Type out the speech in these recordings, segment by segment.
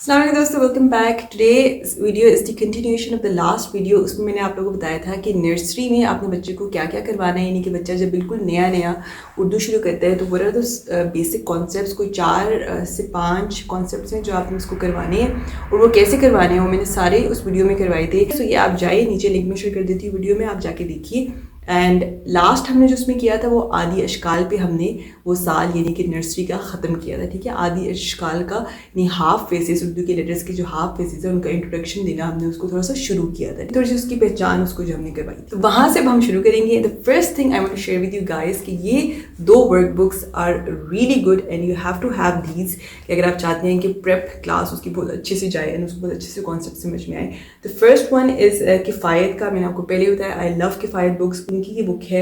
अस्सलाम वालेकुम दोस्तों, welcome back. Today video is the continuation of the last video. उसमें मैंने आप लोगों को बताया था कि नर्सरी में आपने बच्चे को क्या क्या करवाना है, यानी कि बच्चा जब बिल्कुल नया नया उर्दू शुरू करता है तो वो आर द बेसिक कॉन्सेप्ट्स, कोई 4 से 5 कॉन्सेप्ट्स हैं जो आपने उसको करवाने हैं और वो कैसे करवाने हैं वो मैंने सारे उस वीडियो में करवाए थे। तो ये आप जाइए, नीचे लिंक में शेयर कर देती हूँ वीडियो में, आप जाके देखिए। एंड लास्ट हमने जो उसमें किया था वो आदि अशकाल पे हमने वो साल यानी कि नर्सरी का ख़त्म किया था। ठीक है, आदि अशकाल का यानी हाफ फेसेस, उर्दू के लेटर्स के जो हाफ फेसेस है उनका इंट्रोडक्शन देना हमने उसको थोड़ा सा शुरू किया था, थोड़ी सी उसकी पहचान उसको जो हमने करवाई। तो वहाँ से अब हम शुरू करेंगे। The first thing I want to share with you guys कि ये 2 workbooks are really good and you have to have these, कि अगर आप चाहते हैं कि प्रेप क्लास उसकी बहुत अच्छे से जाए एंड उसको बहुत अच्छे से कॉन्सेप्ट समझ में आए। द फर्स्ट वन इज़ किफ़ायत का। मैंने आपको पहले बताया आई लव किफ़ायत बुक्स। उनकी ये बुक है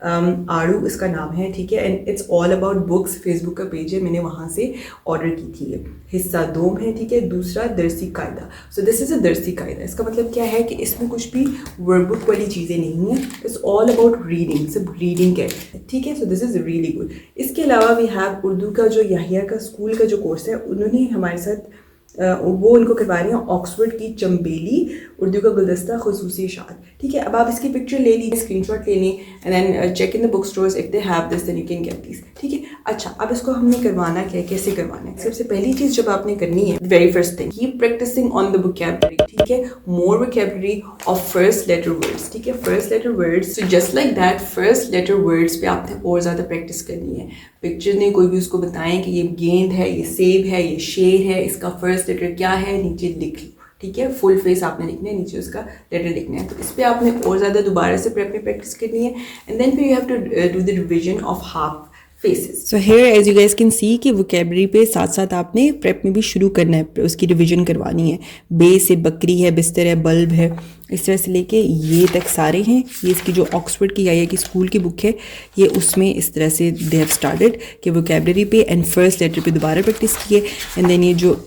आड़ू इसका नाम है। ठीक है, and it's all about books. Facebook का पेज है, मैंने वहाँ से ऑर्डर की थी। ये हिस्सा 2 है। ठीक है, दूसरा दरसी कायदा। सो दिस इज़ अ दरसी कायदा। इसका मतलब क्या है कि इसमें कुछ भी वर्कबुक वाली चीज़ें नहीं हैं, इट्स ऑल अबाउट रीडिंग, सब रीडिंग है। ठीक है, so this is really good. इसके अलावा वी हैव उर्दू का जो याहिया का स्कूल का जो कोर्स है, उन्होंने हमारे साथ वो उनको करवा रहे हैं ऑक्सफोर्ड की चंबेली उर्दू का गुलदस्ता खुसूसी इशात। ठीक है, अब आप इसकी पिक्चर ले लीजिए, स्क्रीनशॉट ले लें and then check in the bookstores if they have this then you can get this. ठीक है, अच्छा अब इसको हमने करवाना क्या है, कैसे करवाना है। सबसे पहली चीज़ जब आपने करनी है, very first thing, keep practicing on the vocabulary. ठीक है, more vocabulary of first letter words. ठीक है, first letter words, so just like that first letter words पे आपने और ज़्यादा प्रैक्टिस करनी है। पिक्चर ने कोई भी उसको बताएं कि ये गेंद है, ये सेब है, ये शेर है, इसका फर्स्ट लेटर क्या है, नीचे लिख लो। ठीक है, फुल फेस आपने लिखना है, नीचे उसका लेटर लिखना है। तो इस पर आपने और ज़्यादा दोबारा से प्रेप में प्रैक्टिस करनी है एंड देन फिर you have to do the revision of half faces. So here as you guys can see कि वोकैबुलरी पे साथ साथ आपने प्रेप में भी शुरू करना है, उसकी रिवीजन करवानी है। बे से बकरी है, बिस्तर है, बल्ब है, इस तरह से लेके ये तक सारे हैं। ये इसकी जो ऑक्सफोर्ड की याहिया की स्कूल की बुक है, ये उसमें इस तरह से दे हैव स्टार्टेड कि वोकैबुलरी पे एंड फर्स्ट लेटर पे दोबारा प्रैक्टिस की है। एंड देन ये जो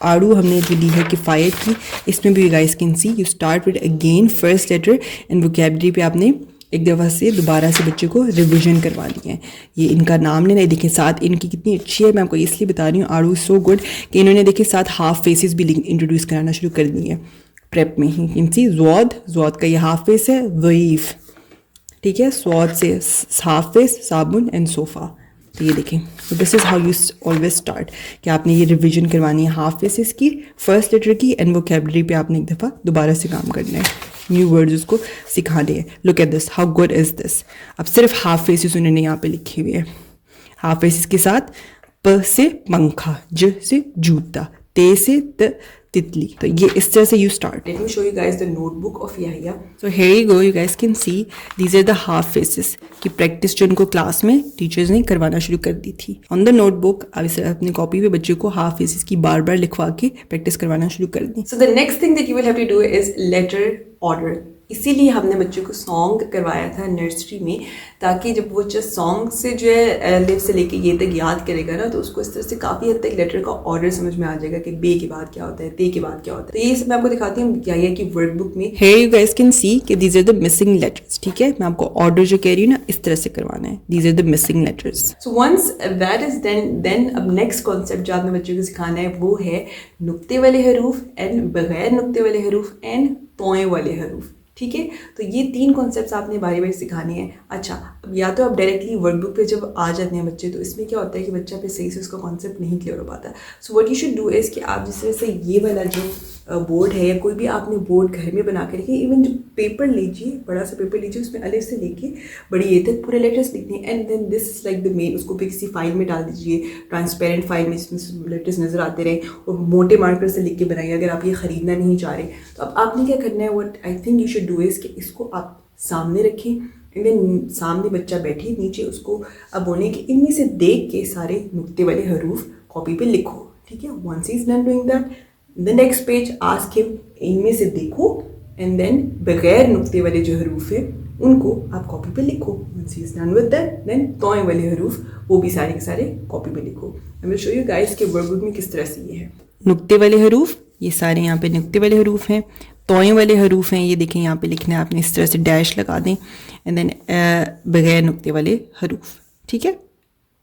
आड़ू हमने जो ली है किफ़ायत की, इसमें भी guys can see you start with again first letter and vocabulary पे आपने एक दफ़ा से दोबारा से बच्चे को रिवीजन करवानी है। ये इनका नाम लेना है, देखें साथ इनकी कितनी अच्छी है, मैं आपको इसलिए बता रही हूँ। आड़ू सो गुड कि इन्होंने देखे साथ हाफ फेसेस भी इंट्रोड्यूस कराना शुरू कर दी है प्रेप में ही। इनसी ज़ौद का ये हाफ फेस है, ज़ईफ़। ठीक है, स्वाद से हाफ फेस, साबुन एंड सोफ़ा। तो ये देखें, this is how you always start, कि आपने ये रिवीजन करवानी है हाफ फेसेस की, फर्स्ट लेटर की एंड वोकैबुलरी पे आपने एक दफ़ा दोबारा से काम करना है, न्यू वर्ड्स उसको सिखाने हैं। Look at this, how good is this. अब सिर्फ हाफ फेसेस उन्होंने यहाँ पे लिखे हुए हैं। हाफ फेसेस के साथ प से पंखा, ज से जूता, ते से तितली। तो ये इस तरह से you start. Let me show you guys the notebook of Yahya. So here you go, you guys can see these are the half faces की प्रैक्टिस जो उनको क्लास में टीचर्स ने करवाना शुरू कर दी थी। ऑन द नोटबुक अब इस अपनी कॉपी पे बच्चे को हाफ फेसेस की बार बार लिखवा के प्रैक्टिस करवाना शुरू कर दी। So the next thing that you will have to do is letter order. इसीलिए हमने बच्चों को सॉन्ग करवाया था नर्सरी में, ताकि जब वो बच्चा सॉन्ग से जो है लिव से लेके ये तक याद करेगा ना, तो उसको इस तरह से काफ़ी हद तक लेटर का ऑर्डर समझ में आ जाएगा कि बे के बाद क्या होता है, ते के बाद क्या होता है। तो ये सब मैं आपको दिखाती हूँ याहिया की वर्कबुक में। Here you guys can see कि these are the missing letters. ठीक है, मैं आपको ऑर्डर जो कह रही हूँ ना, इस तरह से करवाना है। These are the missing letters. So once that is then अब नेक्स्ट कॉन्सेप्ट जो आपने बच्चों को सिखाना है वो है नुक्ते वाले हरूफ एंड बगैर नुक्ते वाले हरूफ एंड तोए वाले हरूफ। ठीक है, तो ये 3 कॉन्सेप्ट्स आपने बारी बारी सिखाने हैं। अच्छा, अब या तो आप डायरेक्टली वर्कबुक पे जब आ जाते हैं बच्चे, तो इसमें क्या होता है कि बच्चा पे सही से उसका कॉन्सेप्ट नहीं क्लियर हो पाता। So what you should do is कि आप जिस तरह से ये वाला जो बोर्ड है या कोई भी आपने बोर्ड घर में बना के रखिए, इवन जो पेपर लीजिए, बड़ा सा पेपर लीजिए, उसमें अलिफ से लेके बड़ी ए तक पूरे लेटर्स लिखने हैं and then this is like the main. उसको भी किसी फाइल में डाल दीजिए, ट्रांसपेरेंट फाइल में, जिसमें लेटर्स नज़र आते रहे, और मोटे मार्कर से लिख के बनाइए अगर आप ये ख़रीदना नहीं चाह रहे। तो अब आपने क्या करना है, what I think you should do is कि इसको आप सामने रखें एंड देन सामने बच्चा बैठे, नीचे उसको अब बोलें कि इनमें से देख के सारे नुक्ते वाले हरूफ कॉपी पे लिखो। ठीक है, once he is done doing that, the next page ask him इनमें से देखो एंड देन बगैर नुक्ते वाले जो हरूफ है उनको आप कॉपी पे लिखो। Once he is done with that, then तोए वाले हरूफ वो भी सारे के सारे कॉपी पे लिखो। I will show you guys के वर्कबुक में किस तरह से ये है। नुक्ते वाले हरूफ, ये सारे यहाँ पे नुक्ते वाले हरूफ हैं। तोए वाले हरूफ हैं, ये देखें यहाँ पे लिखना है आपने, इस तरह से डैश लगा दें एंड देन बगैर नुक्ते वाले हरूफ। ठीक है,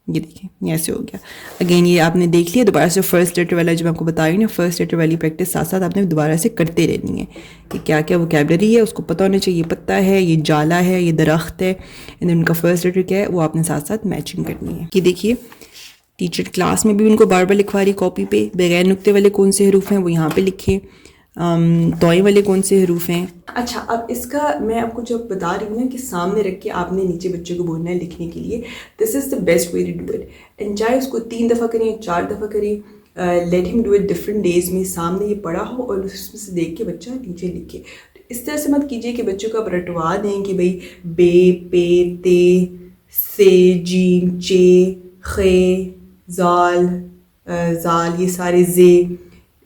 ये देखिए ये ऐसे हो गया। अगेन ये आपने देख लिया। दोबारा से फर्स्ट लेटर वाला जो मैं आपको बता रही हूँ ना, फर्स्ट लेटर वाली प्रैक्टिस साथ साथ आपने दोबारा से करते रहनी है कि क्या क्या वोकैबलरी है उसको पता होना चाहिए। ये पत्ता है, ये जाला है, ये दरख्त है, एंड देन उनका फर्स्ट लेटर क्या है वो आपने साथ साथ मैचिंग करनी है। ये देखिए टीचर क्लास में भी उनको बार बार लिखवा रही कॉपी पे, बगैर नुक्ते वाले कौन से हरूफ हैं वो यहाँ पे लिखे, तोय वाले कौन से हरूफ हैं। अच्छा, अब इसका मैं आपको जब बता रही हूँ ना कि सामने रख के आपने नीचे बच्चे को बोलना है लिखने के लिए, this is the best way to do it. And चाहे उसको 3 दफ़ा करें 4 दफ़ा करें, let him do it different days में, सामने ये पढ़ा हो और उसमें से देख के बच्चा नीचे लिखे। इस तरह से मत कीजिए कि बच्चों को आप रटवा दें कि भाई बे, पे, ते, से, जीम, चे, खे, जाल, जाल, ये सारे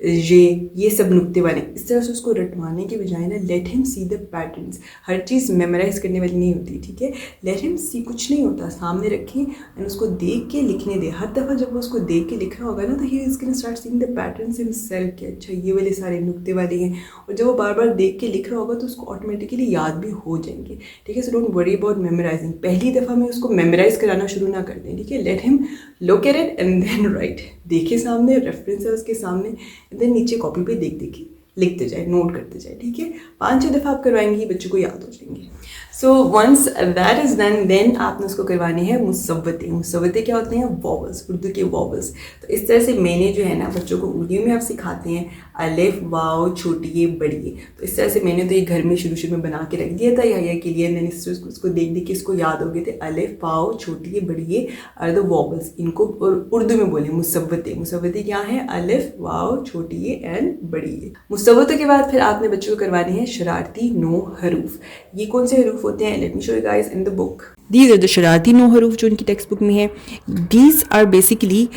जे, ये सब नुक्ते वाले। इस तरह से उसको रटवाने के बजाय ना let him see the patterns. हर चीज़ मेमोराइज करने वाली नहीं होती, ठीक है। लेट हिम सी, कुछ नहीं होता, सामने रखें एंड उसको देख के लिखने दें। हर दफ़ा जब वो उसको देख के लिख रहा होगा ना तो ही is gonna start seeing the patterns himself कि अच्छा ये वाले सारे नुक्ते वाले हैं। और जब वो बार बार देख के लिख रहा होगा तो उसको ऑटोमेटिकली याद भी हो जाएंगे, ठीक है। So don't worry about memorising. पहली दफ़ा में उसको मेमोराइज कराना शुरू ना कर दें, ठीक है। Let him look at it and then write. देखे सामने, रेफरेंस है उसके सामने, देन नीचे कॉपी पे देख देख के लिखते जाए, नोट करते जाए, ठीक है। 5-6 दफ़ा आप करवाएंगे बच्चों को याद हो जाएंगे। So once that is done then आपने उसको करवानी है मुसव्वतें। मुसव्वतें क्या होते हैं? वॉवल्स, उर्दू के वॉवल्स। तो इस तरह से मैंने जो है ना बच्चों को उर्दू में आप सिखाते हैं अलिफ, वाव, छोटी, बड़ी। तो इस तरह से मैंने तो ये घर में शुरू में बना के रख दिया था या के लिए, मैंने उसको देख देख के इसको याद हो गए थे। अलिफ, वाव, छोटी, बड़ी आर द वॉवल्स। इनको उर्दू में बोले मुसव्वतें। मुसव्वतें क्या है? अलिफ, वाव, छोटी एंड बड़ी। मुसव्वतों के बाद फिर आपने बच्चों को करवानी है शरारती 9 हरूफ। ये कौन से हरूफ होते हैं? Let me show you guys in the book. These are the शरारती 9 हरूफ जो उनकी टेक्स्ट बुक में है। दीज आर बेसिकली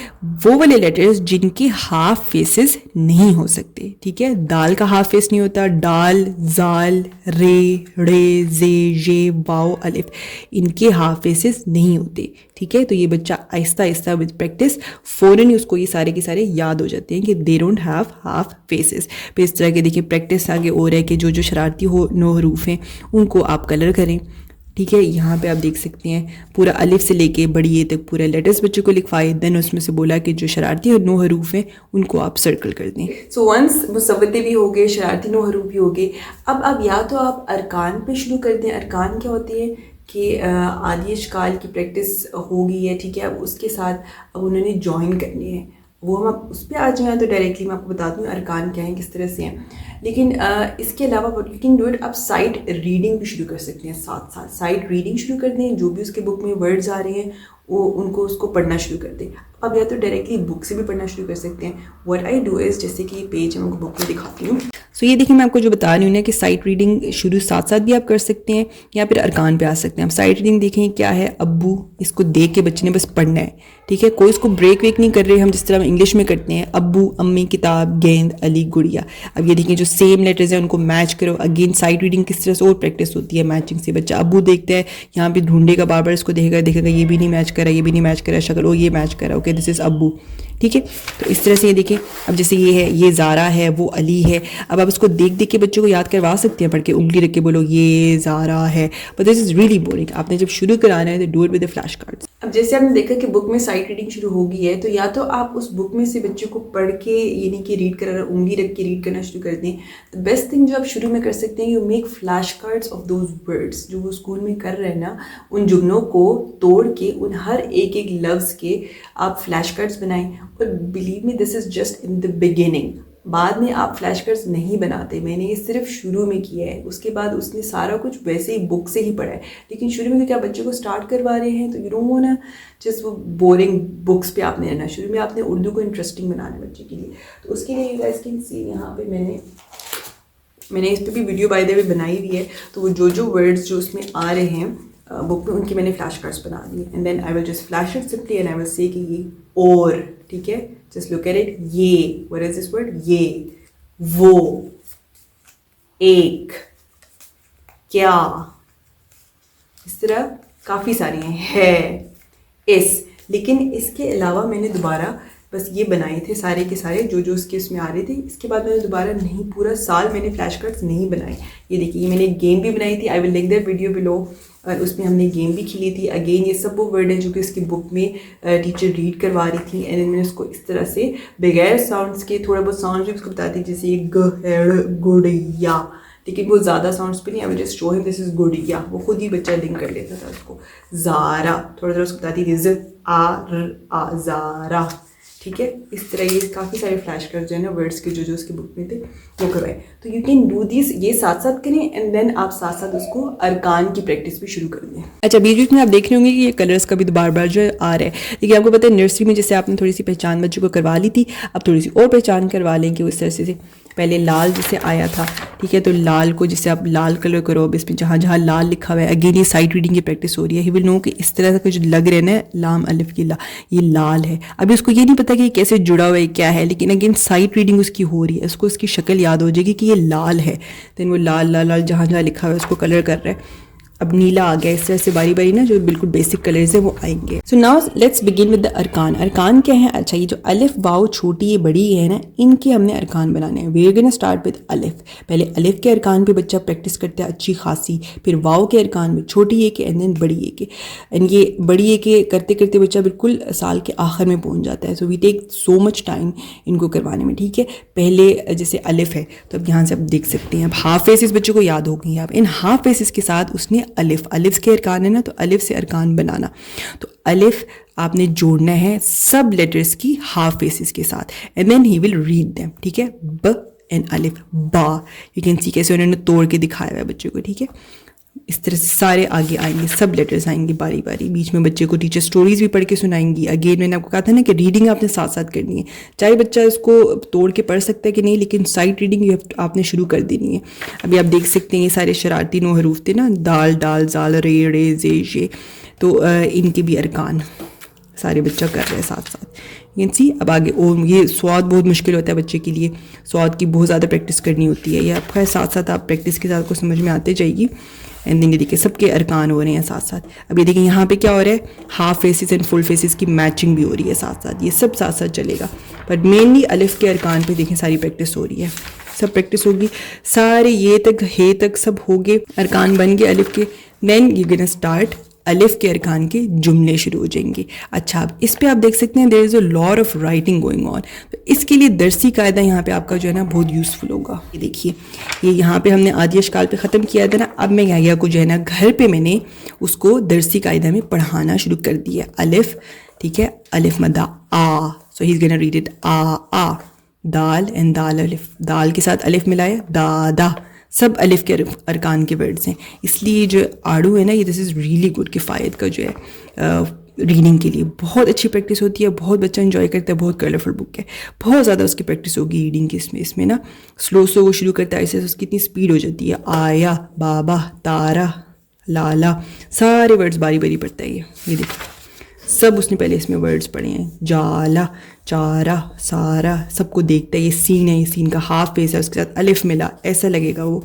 वो वाले लेटर्स जिनके हाफ फेसेस नहीं हो सकते, ठीक है। दाल का हाफ फेस नहीं होता, डाल, जाल, रे, रे, जे, जे, वाव, अलिफ, इनके हाफ फेसेस नहीं होते, ठीक है। तो ये बच्चा आहिस्ता आहिस्ता विद प्रैक्टिस फ़ौरन ही उसको ये सारे के सारे याद हो जाते हैं कि they don't have half faces. फिर इस तरह के देखिए प्रैक्टिस आगे और है कि जो जो शरारती 9 हरूफ हैं उनको आप कलर करें, ठीक है। यहाँ पे आप देख सकते हैं पूरा अलिफ से लेके बड़ी ए तक पूरे लेटर्स बच्चों को लिखवाए, देन उसमें से बोला कि जो शरारती 9 हरूफ हैं उनको आप सर्कल कर दें। सो वंस मुसव्वतें भी हो गए, शरारती 9 हरूफ भी हो गए, अब या तो आप अरकान पे शुरू कर दें। अरकान क्या होती है कि आदि अशकाल की प्रैक्टिस हो गई है, ठीक है। अब उसके साथ अब उन्होंने ज्वाइन करनी है, वो हम आप उस पर आ जाएँ तो डायरेक्टली मैं आपको बता दूँ अरकान क्या हैं, किस तरह से हैं। लेकिन इसके अलावा यू कैन डू इट, आप साइड रीडिंग भी शुरू कर सकते हैं। साथ साथ साइड रीडिंग शुरू कर दें, जो भी उसके बुक में वर्ड्स आ रहे हैं वो उनको उसको पढ़ना शुरू कर दें। अब या तो डायरेक्टली बुक से भी पढ़ना शुरू कर सकते हैं। व्हाट आई डू इज़, जैसे कि ये पेज मैं आपको बुक में दिखाती हूँ। सो ये देखिए मैं आपको जो बता रही हूँ ना कि साइड रीडिंग शुरू साथ साथ भी आप कर सकते हैं या फिर अरकान पे आ सकते हैं। आप साइड रीडिंग देखें क्या है, अब्बू, इसको देख के बच्चे ने बस पढ़ना है, ठीक है। कोई इसको ब्रेक वेक नहीं कर रहे हम जिस तरह हम इंग्लिश में करते हैं, अब्बू, अम्मी, किताब, गेंद, अली, गुड़िया। अब ये देखिए जो सेम लेटर्स हैं उनको मैच करो। अगेन साइड रीडिंग किस तरह से और प्रैक्टिस होती है मैचिंग से। बच्चा अब्बू देखता है, यहाँ पे ढूंढेगा, बार बार इसको देखेगा ये भी नहीं मैच करा, ये भी नहीं मैच करा, शक्ल ओ ये मैच करा, ओके दिस इज़ अब्बू, ठीक है। तो इस तरह से ये देखिए अब जैसे ये है, ये ज़ारा है, वो अली है। अब आप इसको देख देख के बच्चों को याद करवा सकते हैं, पढ़ के उंगली रख के बोलो ये ज़ारा है, but this is really boring. आपने जब शुरू कराना है तो do it with the flash cards. अब जैसे आपने देखा कि बुक में साइड रीडिंग शुरू हो गई है, तो या तो आप उस बुक में से बच्चों को पढ़ के यानी कि रीड कर उंगली रख के रीड करना शुरू कर दें। द बेस्ट थिंग जो आप शुरू में कर सकते हैं, you make flash cards of those words जो वो स्कूल में कर रहे हैं ना, उन जुमलों को तोड़ के उन हर एक एक लफ्ज़ के आप फ्लैश कार्ड्स बनाएं। और believe me this is just in the beginning, बाद में आप फ्लैश कार्ड्स नहीं बनाते। मैंने ये सिर्फ शुरू में किया है, उसके बाद उसने सारा कुछ वैसे ही बुक से ही पढ़ा है। लेकिन शुरू में क्योंकि आप बच्चों को स्टार्ट करवा रहे हैं तो यू डोंट वांट जस्ट वो बोरिंग बुक्स पे आपने रहना। शुरू में आपने उर्दू को इंटरेस्टिंग बनाना है बच्चे के लिए। तो उसके लिए यू गाइस कैन सी यहाँ पे मैंने इस पर भी वीडियो बाय द वे बनाई हुई है। तो वो जो वर्ड्स जो उसमें आ रहे हैं बुक में उनकी मैंने फ्लैश कार्ड्स बना दिए। And then I will just flash it simply and I will say कि ये और, ठीक है, जस्ट लुक एट इट। ये, व्हाट इज दिस वर्ड? ये, वो, एक, क्या, इस तरह काफ़ी सारी हैं, है, इस। लेकिन इसके अलावा मैंने दोबारा बस ये बनाए थे सारे के सारे जो जो उसके उसमें आ रहे थे। इसके बाद मैंने दोबारा नहीं, पूरा साल मैंने फ्लैश कार्ड्स नहीं बनाए। ये देखिए ये मैंने एक गेम भी बनाई थी, आई will link that video below. और उसमें हमने गेम भी खेली थी। अगेन ये सब वो वर्ड हैं जो कि उसकी बुक में टीचर रीड करवा रही थी, एंड मैंने उसको इस तरह से बगैर साउंड्स के थोड़ा बहुत साउंड भी उसको बताती थी, जैसे ये गुड़िया, लेकिन वो ज़्यादा साउंड्स पे नहीं, I just show him this is गुड़िया, वो खुद ही बच्चा लिंक कर लेता था उसको। ज़ारा थोड़ा थोड़ा उसको बताती थी, ज़ आ र आ ज़ारा, ठीक है। इस तरह ये काफ़ी सारे फ्लैश कार्ड जो है ना वर्ड्स के जो उसकी बुक में थे वो करवाए। तो यू कैन डू दिस, ये साथ साथ करें एंड देन आप साथ साथ उसको अरकान की प्रैक्टिस भी शुरू कर दें। अच्छा, बीच बीच में आप देख रहे होंगे कि ये कलर्स का भी तो बार बार जो आ रहा है, लेकिन आपको पता है नर्सरी में जैसे आपने थोड़ी सी पहचान बच्चों को करवा ली थी, अब थोड़ी सी और पहचान करवा लें कि उस तरह से पहले लाल जैसे आया था, ठीक है, तो लाल को जैसे आप लाल कलर करो, अब इसमें जहाँ जहाँ लाल लिखा हुआ है, अगेन ये साइट रीडिंग की प्रैक्टिस हो रही है। ही विल नो कि इस तरह का जो लग रहा है ना लाम अलिफ की ला, ये लाल है। अभी उसको ये नहीं पता कि कैसे जुड़ा हुआ है क्या है, लेकिन अगेन साइट रीडिंग उसकी हो रही है, उसको उसकी शक्ल याद हो जाएगी कि ये लाल है, देन वो लाल लाल लाल जहाँ जहाँ लिखा हुआ है उसको कलर कर रहा है। अब नीला आ गया, इस तरह से बारी बारी ना जो बिल्कुल बेसिक कलर्स है वो आएंगे। So now let's begin with the अरकान। अरकान क्या है? अच्छा, ये जो अलिफ वाव छोटी ये बड़ी है ना, इनके हमने अरकान बनाने हैं। We are gonna start with अलिफ। पहले अलिफ के अरकान पे बच्चा प्रैक्टिस करता है अच्छी खासी, फिर वाव के अरकान में छोटी ए के एंड देन बड़ी ए के, एंड ये बड़ी ए के करते करते बच्चा बिल्कुल साल के आखिर में पहुंच जाता है। So we take so much time इनको करवाने में, ठीक है। पहले जैसे अलिफ है तो अब यहाँ से आप देख सकते हैं, अब हाफ फेसिस बच्चों को याद हो गई हैं। अब इन हाफ फेसिस के साथ उसने अलिफ के अरकान है ना, तो अलिफ से अरकान बनाना, तो अलिफ आपने जोड़ना है सब लेटर्स की हाफ फेसिस के साथ, and then he will read them, ठीक है। ब एंड अलिफ, बा, यू कैन सी कैसे उन्होंने तोड़ के दिखाया हुआ है बच्चों को, ठीक है। इस तरह से सारे आगे आएंगे, सब लेटर्स आएंगे बारी बारी। बीच में बच्चे को टीचर स्टोरीज भी पढ़ के सुनाएंगी। अगेन मैंने आपको कहा था ना कि रीडिंग आपने साथ साथ करनी है, चाहे बच्चा इसको तोड़ के पढ़ सकता है कि नहीं, लेकिन साइट रीडिंग आपने शुरू कर देनी है। अभी आप देख सकते हैं ये सारे शरारती 9 हरूफ थे ना, दाल डाल जाल रे रे जे ये, तो इनके भी अरकान सारे बच्चा कर रहे हैं साथ साथ। यू कैन सी अब आगे। और ये स्वाद बहुत मुश्किल होता है बच्चे के लिए, स्वाद की बहुत ज़्यादा प्रैक्टिस करनी होती है। ये आपका साथ साथ आप प्रैक्टिस के साथ को समझ में आते जाएगी। एंड देन ये देखिए सबके अरकान हो रहे हैं साथ साथ। अब ये देखिए यहाँ पे क्या हो रहा है, half faces and full faces की मैचिंग भी हो रही है साथ साथ, ये सब साथ साथ चलेगा। बट मेनली अलिफ के अरकान पे देखें सारी प्रैक्टिस हो रही है, सब प्रैक्टिस होगी, सारे ये तक हे तक सब हो गए, अरकान बन गए अलिफ के। देन यू कैन स्टार्ट अलिफ के अरकान के जुमले शुरू हो जाएंगे। अच्छा, अब इस पे आप देख सकते हैं there is a lot of writing going on, तो इसके लिए दरसी कायदा यहाँ पे आपका जो है ना बहुत यूज़फुल होगा। ये देखिए, ये यहाँ पे हमने आदि अशकाल पे ख़त्म किया था ना, अब मैं याहिया को जो है ना घर पे मैंने उसको दरसी कायदा में पढ़ाना शुरू कर दिया। अलिफ, ठीक है, अलिफ मदा आ, so he is gonna read it आ, दाल एंड दाल अलिफ, दाल के साथ अलिफ मिलाया दादा, सब अलिफ के अरकान के वर्ड्स हैं। इसलिए जो आड़ू है ना, ये दिस इज़ रियली गुड, किफ़ायत का जो है रीडिंग के लिए बहुत अच्छी प्रैक्टिस होती है, बहुत बच्चा एंजॉय करता है, बहुत कलरफुल बुक है, बहुत ज़्यादा उसकी प्रैक्टिस होगी रीडिंग की। इसमें ना स्लो वो शुरू करता है, ऐसे उसकी इतनी स्पीड हो जाती है। आया, बाबा, तारा, लाला, सारे वर्ड्स बारी बारी पढ़ता है ये देखिए, सब उसने पहले इसमें वर्ड्स पढ़े हैं। जाला, चारा, सारा, सबको देखता है। ये सीन है, ये सीन का हाफ फेस है, उसके साथ अलिफ मिला, ऐसा लगेगा वो।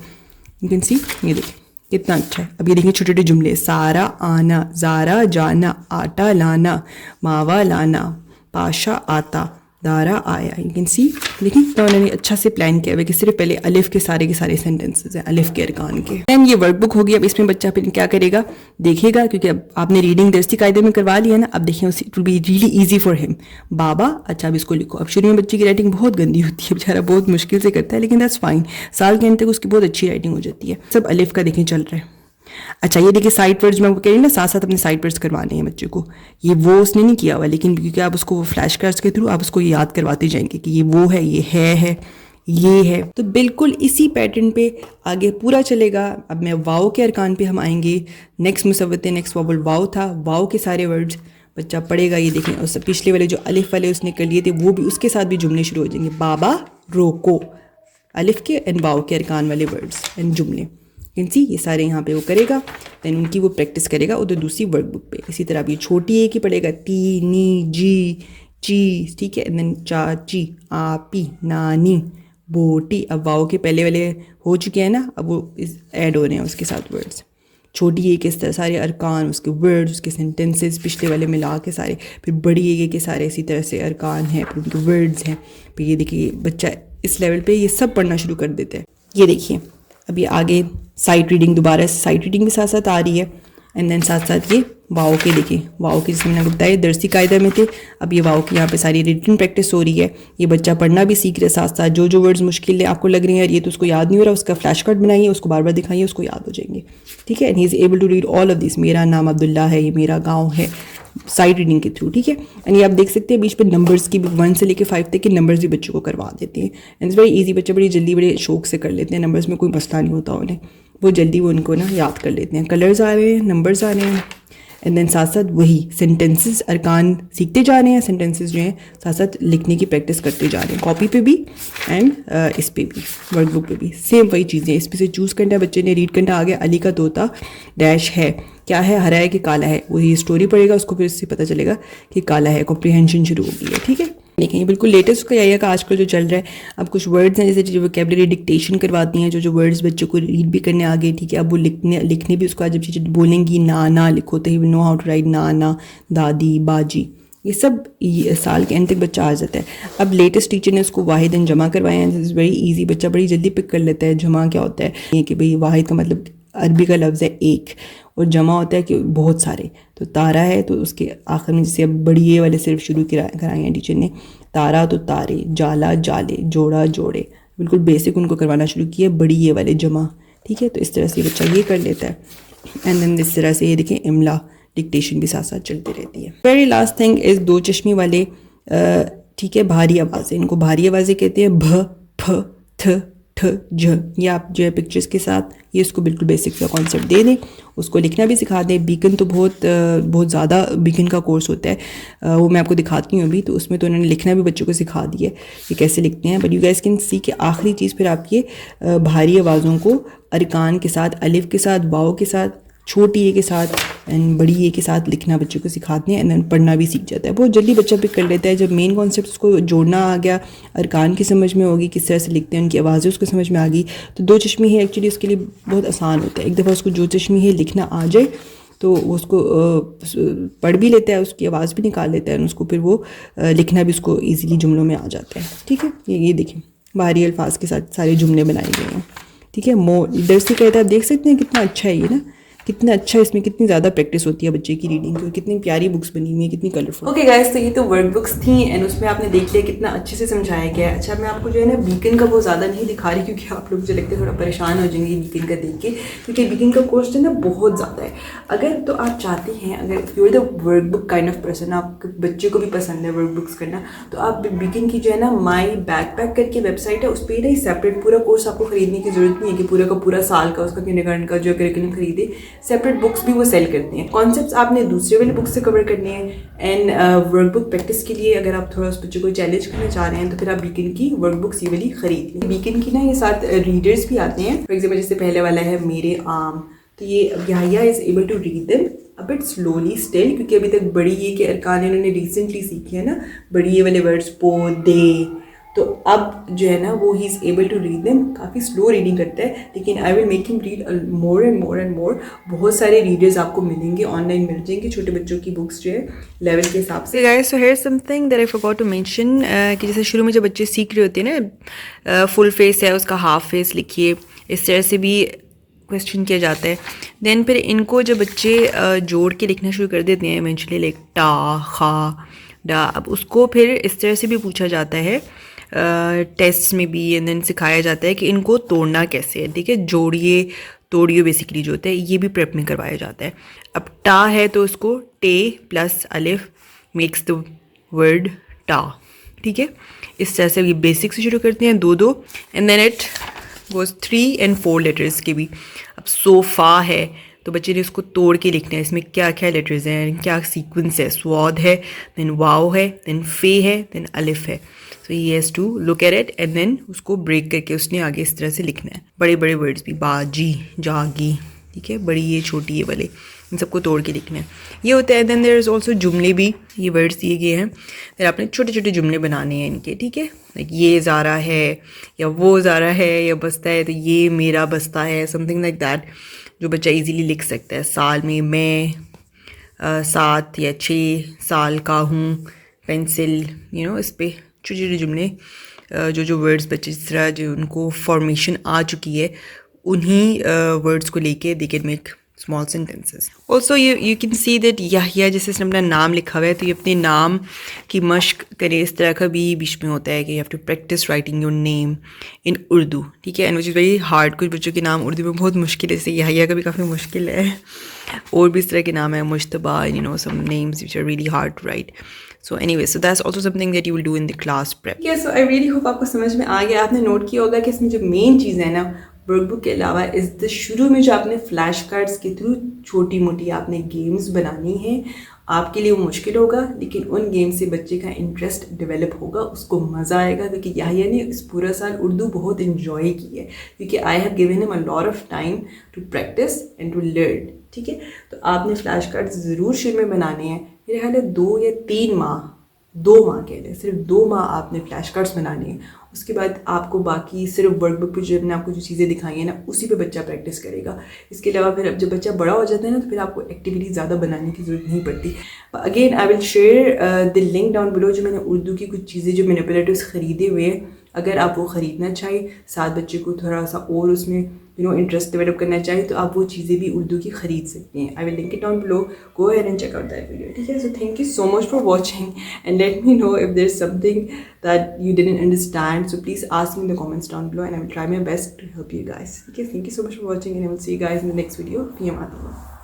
यू कैन सी, ये देखिए कितना अच्छा है। अब ये देखिए छोटे छोटे जुमले, सारा आना, ज़ारा जाना, आटा लाना, मावा लाना, पाशा आता, दारा आया। यू कैन सी, लेकिन तो उन्होंने अच्छा से प्लान किया हुआ कि सिर्फ पहले अलिफ के सारे सेंटेंसेस हैं अलिफ के अरकान के। दैन ये वर्कबुक होगी। अब इसमें बच्चा फिर क्या करेगा, देखेगा, क्योंकि अब आपने रीडिंग दरसी कायदे में करवा लिया ना, अब देखिए it will be really easy for him. बाबा, अच्छा अब इसको लिखो। अब शुरू में बच्चे की राइटिंग बहुत गंदी होती है, बेचारा बहुत मुश्किल से करता है, लेकिन दैट्स फाइन, साल के अंत तक उसकी बहुत अच्छी राइटिंग हो जाती है। सब अलिफ का देखें चल रहा है। अच्छा, ये देखिए साइड वर्ड्स में कह रही ना, साथ साथ अपने साइड वर्ड्स करवाने हैं बच्चे को। ये वो उसने नहीं किया हुआ, लेकिन क्योंकि आप उसको फ्लैश कार्ड्स के थ्रू आप उसको याद करवाते जाएंगे कि ये वो है, ये है, ये है, तो बिल्कुल इसी पैटर्न पे आगे पूरा चलेगा। अब मैं वाव के अरकान पे हम आएंगे। नेक्स्ट मुसव्वते, नेक्स्ट वावल वाव था, वाव के सारे वर्ड्स बच्चा पढ़ेगा। ये देखें, और पिछले वाले जो अलिफ वाले उसने कर लिए थे वो भी, उसके साथ भी जुमले शुरू हो जाएंगे। बाबा, रोको, अलिफ के एंड वाव के अरकान वाले वर्ड्स एंड जुमले, कैन सी, ये सारे यहाँ पे वो करेगा। देन उनकी वो प्रैक्टिस करेगा उधर दूसरी वर्कबुक पे। इसी तरह अब ये छोटी एक ही पढ़ेगा, ती, नी, जी, चीज, ठीक है, एंड देन चाची, आपी, नानी, बोटी। अब वाव के पहले वाले हो चुके हैं ना, अब वो ऐड हो रहे हैं उसके साथ वर्ड्स। छोटी ए के सारे अरकान, उसके वर्ड्स, उसके सेंटेंसेस पिछले वाले मिला के सारे, फिर बड़ी ए के सारे इसी तरह से अरकान हैं, फिर उनके वर्ड्स हैं। फिर ये देखिए बच्चा इस लेवल पे ये सब पढ़ना शुरू कर देता है। ये देखिए अभी आगे साइट रीडिंग, दोबारा साइट रीडिंग भी साथ साथ आ रही है। एंड देन साथ साथ ये वाओ के देखें, वाओ के जैसे मैंने आपको बताया दरसी कायदा में थे, अब ये वाओ की यहाँ पे सारी रिटन प्रैक्टिस हो रही है। ये बच्चा पढ़ना भी सीख रहा है साथ साथ, जो वर्ड्स मुश्किल है आपको लग रही हैं यार ये तो उसको याद नहीं हो रहा, उसका फ्लैश कार्ड बनाइए, उसको बार बार दिखाइए, उसको याद हो जाएंगे, ठीक है। And he is able to read all of this, मेरा नाम अब्दुल्ला है, ये मेरा गाँव है, साइड रीडिंग के थ्रू, ठीक है। एंड ये आप देख सकते हैं बीच पे नंबर्स की भी 1 से लेकर 5 तक के नंबर्स भी बच्चों को करवा देते हैं। एंड इट्स वेरी ईजी, बच्चे बड़ी जल्दी बड़े शौक से कर लेते हैं, नंबर्स में कोई मसला नहीं होता उन्हें, वो जल्दी वो उनको ना याद कर लेते हैं। कलर्स आ रहे हैं, नंबर्स आ रहे हैं, एंड देन साथ साथ वही सेंटेंसेस अरकान सीखते जा रहे हैं, सेंटेंसेस जो हैं साथ साथ लिखने की प्रैक्टिस करते जा रहे हैं, कॉपी पे भी एंड इस पे भी, वर्कबुक पे भी सेम वही चीज़ें। इस पे से चूज़ करना है बच्चे ने, रीड करना आ गया, अली का तोता डैश है, क्या है, हरा है कि काला है, वही स्टोरी पढ़ेगा, उसको फिर इससे पता चलेगा कि काला है, कॉम्प्रिहेंशन शुरू हो गई है, ठीक है। देखें ये बिल्कुल लेटेस्ट उसका यही का आजकल जो चल रहा है। अब कुछ वर्ड्स हैं जैसे जो वोकैबुलरी डिक्टेशन करवाती हैं, जो वर्ड्स बच्चों को रीड भी करने आगे, ठीक है। अब वो लिखने भी उसको आज जब चीज़ें बोलेंगी, ना लिखो तो he will know how to write ना, दादी, बाजी, ये सब साल के एंड तक बच्चा आ जाता है। अब लेटेस्ट टीचर ने उसको वाहिद एंड जमा करवाए हैं, इज़ वेरी ईजी, बच्चा बड़ी जल्दी पिक कर लेता है। जमा क्या होता है, ये कि भाई वाहिद का मतलब अरबी का लफ्ज़ है एक, और जमा होता है कि बहुत सारे। तो तारा है तो उसके आखिर में जैसे अब बड़ी ये वाले सिर्फ शुरू कराए हैं टीचर ने, तारा तो तारे, जाला जाले, जोड़ा जोड़े, बिल्कुल बेसिक उनको करवाना शुरू किया, बड़ी ये वाले जमा, ठीक है। तो इस तरह से बच्चा ये कर लेता है। एंड देन इस तरह से ये देखें इमला डिक्टेशन भी साथ साथ चलती रहती है। वेरी लास्ट थिंग इज़ दो चश्मी वाले, ठीक है, भारी आवाज़ें, इनको भारी आवाज़ें कहते हैं, भ, फ, थ, ठ, झ। ये आप जो है पिक्चर्स के साथ ये उसको बिल्कुल बेसिक सा कॉन्सेप्ट दे दें, उसको लिखना भी सिखा दें। बीकन तो बहुत ज़्यादा बीकन का कोर्स होता है, वो मैं आपको दिखाती हूँ अभी, तो उसमें तो उन्होंने लिखना भी बच्चों को सिखा दिया है कि कैसे लिखते हैं। But you guys can see कि आखिरी चीज़ फिर आप ये भारी आवाज़ों को अरकान के साथ, अलिफ के साथ, वाओ के साथ, छोटी ए के साथ एंड बड़ी ए के साथ लिखना बच्चों को सिखाते हैं, एंड देन पढ़ना भी सीख जाता है। बहुत जल्दी बच्चा पिक कर लेता है जब मेन कॉन्सेप्ट उसको जोड़ना आ गया, अरकान की समझ में होगी, किस तरह से लिखते हैं, उनकी आवाज़ें उसको समझ में आ गई, तो दो चश्मी है एक्चुअली उसके लिए बहुत आसान होता है। एक दफ़ा उसको जो चश्मी है लिखना आ जाए तो उसको पढ़ भी लेता है, उसकी आवाज़ भी निकाल लेता है, और उसको फिर वो लिखना भी उसको ईजिली जुमलों में आ जाता है, ठीक है। ये देखें भारी अल्फाज के साथ सारे जुमले बनाए गए हैं, ठीक है। इधर से कहता है, देख सकते हैं कितना अच्छा है ये ना, कितना अच्छा, इसमें कितनी ज़्यादा प्रैक्टिस होती है बच्चे की रीडिंग की, कितनी प्यारी बुक्स बनी हुई है, कितनी कलरफुल। ओके गाइस, तो ये तो वर्क बुक्स थी एंड उसमें आपने देख लिया कितना अच्छे से समझाया गया है। अच्छा, मैं आपको जो है ना बीकन का बहुत ज़्यादा नहीं दिखा रही क्योंकि आप लोग मुझे लगता है थोड़ा परेशान हो जाएंगे बीकन का देख के, क्योंकि बीकन का कोर्स जो है ना बहुत ज़्यादा है। अगर तो आप चाहते हैं, अगर you are the work book kind of person, आप बच्चे को भी पसंद है वर्क बुक्स करना, तो आप बीकन की जो है ना माई बैकपैक करके वेबसाइट है, उस पर ना सेपरेट पूरा कोर्स आपको खरीदने की जरूरत नहीं है कि पूरा का पूरा साल का उसका किंडरगार्टन का जो करिकुलम खरीदे, सेपरेट बुक्स भी वो सेल करते हैं। कॉन्सेप्ट्स आपने दूसरे वाले बुक से कवर करने हैं। एंड वर्कबुक प्रैक्टिस के लिए अगर आप थोड़ा उस बच्चे को चैलेंज करना चाह रहे हैं तो फिर आप बीकन की वर्कबुक्स ये वाली खरीद लें। बीकन की ना ये साथ रीडर्स भी आते हैं। फॉर एग्जाम्पल जैसे पहले वाला है मेरे आम, तो ये Yahya is able to read them a bit slowly still, क्योंकि अभी तक बड़ी ये के अरकान इन्होंने रिसेंटली सीखे है ना, बड़ी ये वाले वर्ड्स पो दे, तो अब जो है ना वो ही is able to read them, काफ़ी स्लो रीडिंग करता है, लेकिन I will make him read more and more and more. बहुत सारे रीडर्स आपको मिलेंगे, ऑनलाइन मिल जाएंगे छोटे बच्चों की बुक्स जो है लेवल के हिसाब से। Guys, so here something that I forgot to mention, कि जैसे शुरू में जब बच्चे सीख रहे होते हैं ना, फुल फेस है उसका हाफ फेस लिखिए, इस तरह से भी क्वेश्चन किया जाता है। देन फिर इनको जब बच्चे जोड़ के लिखना शुरू कर देते हैं इवेंचुअली, लाइक टा, खा, डा, अब उसको फिर इस तरह से भी पूछा जाता है टेस्ट में भी, एंड देन सिखाया जाता है कि इनको तोड़ना कैसे है, ठीक है। जोड़िए तोड़िए बेसिकली जो होता है ये भी प्रेप में करवाया जाता है। अब टा है तो उसको टे प्लस अलिफ मेक्स द वर्ड टा, ठीक है। इस तरह से ये बेसिक से शुरू करते हैं, दो and then it goes 3 and 4 letters के भी। अब सोफ़ा है तो बच्चे ने उसको तोड़ के लिखना है, इसमें क्या क्या लेटर्स हैं, क्या सीक्वेंस है, स्वाद है, देन वाओ है, देन फे है, देन अलिफ है। So he has to look at it and then उसको ब्रेक करके उसने आगे इस तरह से लिखना है। बड़े बड़े वर्ड्स भी, बाजी, जागी, ठीक है, बड़ी ये छोटी ये वाले, इन सबको तोड़ के लिखना है, ये होता है। देन देयर इज़ ऑल्सो जुमले भी, ये वर्ड्स दिए गए हैं, फिर आपने छोटे छोटे जुमले बनाने हैं इनके, ठीक है। लाइक ये ज़ारा है या वो ज़ारा है या बस्ता है तो ये मेरा बस्ता है, समथिंग लाइक दैट, जो बच्चा इजीली लिख सकता है। साल में मैं 7 या 6 साल का हूँ, पेंसिल, यू नो, इस पर छोटे छोटे जुमले, जो वर्ड्स बच्चे जिस तरह जो उनको फॉर्मेशन आ चुकी है उन्हीं वर्ड्स को लेके they can make small sentences. Also you can see that Yahya जैसे इसने अपना नाम लिखा हुआ है, तो ये अपने नाम की मश्क करें। इस तरह का भी बीच में होता है कि you have to practice writing your name in Urdu, ठीक है। And which is very hard. कुछ बच्चों के नाम उर्दू में बहुत मुश्किल है, जैसे याहिया का भी काफ़ी मुश्किल है। और भी इस तरह के नाम है, Mushtaba, you know some names which are really hard to write. So anyway, so that's also something that you will do in the class prep. So I really hope आपको समझ में आ गया। आपने नोट किया होगा कि इसमें जो मेन चीज़ है ना वर्कबुक के अलावा, इस द शुरू में जो आपने फ्लैश कार्ड्स के थ्रू छोटी मोटी आपने गेम्स बनानी है, आपके लिए वो मुश्किल होगा, लेकिन उन गेम से बच्चे का इंटरेस्ट डेवलप होगा, उसको मज़ा आएगा। क्योंकि याहिया ने इस पूरा साल उर्दू बहुत इन्जॉय की है, क्योंकि I have given him a lot of time to practice and to learn, ठीक है। तो आपने फ्लैश कार्ड्स ज़रूर शुरू में बनाने हैं। मेरे ख्याल है 2 या 3 माह, 2 माह कह लें, सिर्फ 2 माह आपने फ्लैश कार्ड्स बनाने हैं। उसके बाद आपको बाकी सिर्फ वर्कबुक पे जो मैंने आपको जो चीज़ें दिखाई हैं ना, उसी पे बच्चा प्रैक्टिस करेगा। इसके अलावा फिर अब जब बच्चा बड़ा हो जाता है ना, तो फिर आपको एक्टिविटी ज़्यादा बनाने की ज़रूरत नहीं पड़ती। Again I will share the link down below, जो मैंने उर्दू की कुछ चीज़ें जो मैनिपुलेटिव्स ख़रीदे हुए हैं, अगर आप वो ख़रीदना चाहें, साथ बच्चे को थोड़ा सा और उसमें इंटरेस्ट डेवलप करना चाहिए, तो आप वो चीज़ें भी उर्दू की खरीद सकते हैं। I will link it down below, go ahead and check out that video, ठीक है। So thank you so much for watching and let me know if there is something that you didn't understand, so please ask me in the comments down below and I will try my best to help you guys, ठीक है। Thank you so much for watching and I will see you guys in the next video. Fee Aman Allah.